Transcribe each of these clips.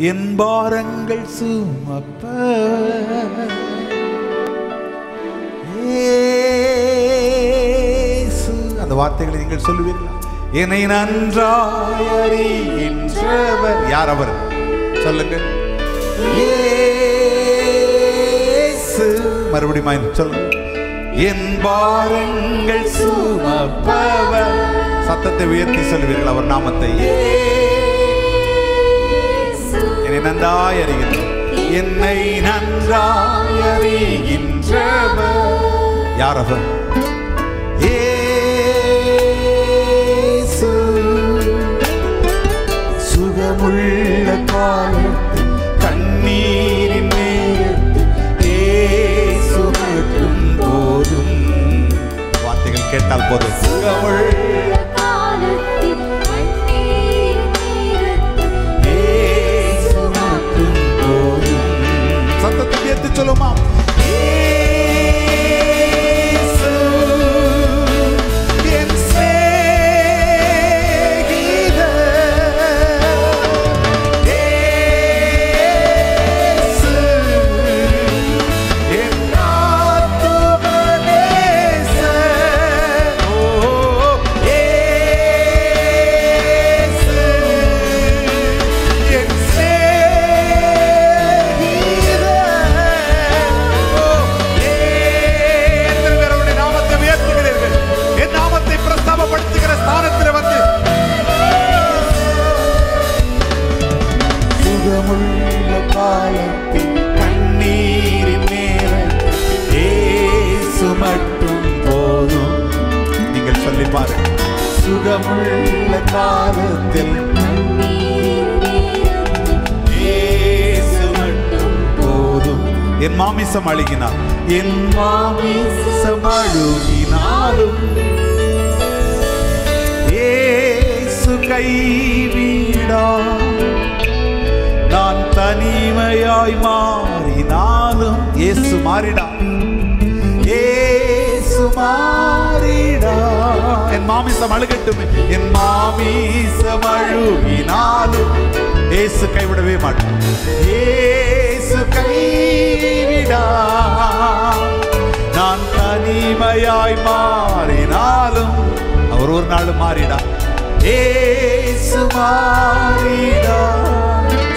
என் பாரங்கள் சுமப்பவர் இயேசு. அந்த வார்த்தைகளை நீங்கள் சொல்லுவீர்களா? என்னை நன்றாய் அறிகின்றவர் யார்? அவர் சொல்லுங்கள். இயேசு. மறுபடியும் சொல்லுங்க. என் பாரங்கள் சுமப்பவர். சத்தத்தை உயர்த்தி சொல்லுவீர்கள் அவர் நாமத்தை. என்னை நன்றாய் அறிகின்றவர். என்னை நன்றாய் அறிகின்றவர் யார்? அவர் இயேசு. சுகமுள்ள காலத்தில் கண்ணீரின் நேரத்தில் இயேசு மட்டும் போதும். வார்த்தைகள் கேட்டால் போதும். சுகமுள்ள காலத்தில் கண்ணீரின் நேரத்தில் இயேசு மட்டும் போதும். சத்தத்தை உயர்த்தி சொல்லுமா? சுகமுள்ள காலத்தில் இயேசு மட்டும் போதும். என் மாமிசம் அழுகினார், என் மாமிசம் அழுகினாலும் இயேசு கைவிடா. நான் தனிமையாய் மாறினாலும் இயேசு மாறிடா. இயேசு மாறிடா. என் மாமிசம் அழுகட்டும், என் மாமிசம் அழுகினாலும் இயேசு கைவிடவே மாட்டார். இயேசு கைவிடா. நான் தனிமையாய் மாறினாலும் அவர் ஒரு நாள் மாறிடா. இயேசு மாறிடா.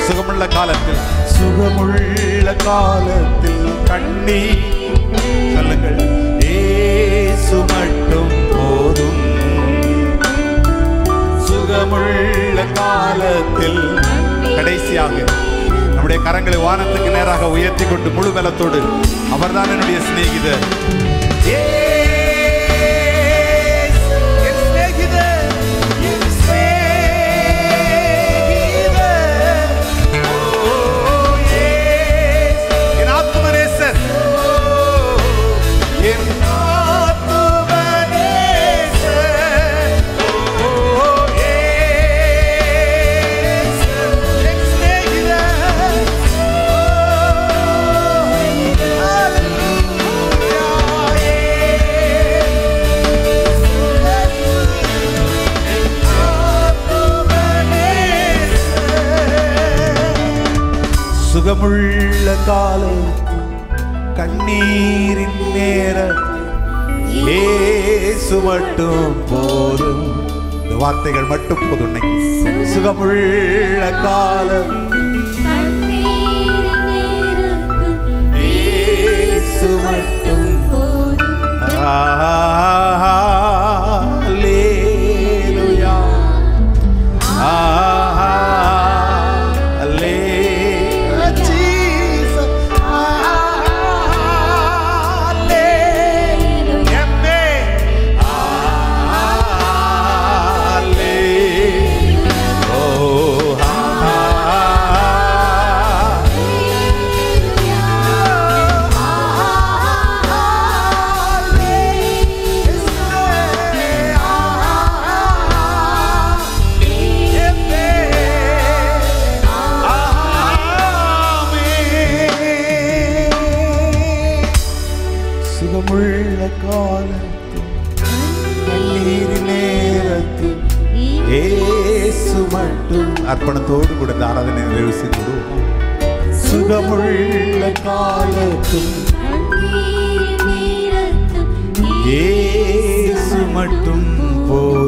சுகமுள்ள காலத்தில், சுகமுள்ள காலத்தில் கண்ணீர் சொல்லுங்கள். இயேசு மட்டும் போதும். சுகமுள்ள காலத்தில். கடைசியாக நம்முடைய கரங்களை வானத்துக்கு நேராக உயர்த்தி கொண்டு முழு பலத்தோடு அவர்தான் என்னுடைய சிநேகிதர். சுகமுள்ள காலம் கண்ணீரின் நேரம் இயேசு மட்டும் போதும். இந்த வார்த்தைகள் மட்டும் போதும். சுகமுள்ள காலம் இயேசு மட்டும் போதும். அல்லேலூயா. அர்ப்பணத்தோடு கூட இந்த ஆராதனை நிறைவு செய்து விடுவோம். சுகமுள்ள காலத்தும் இயேசு மட்டும் போதும்.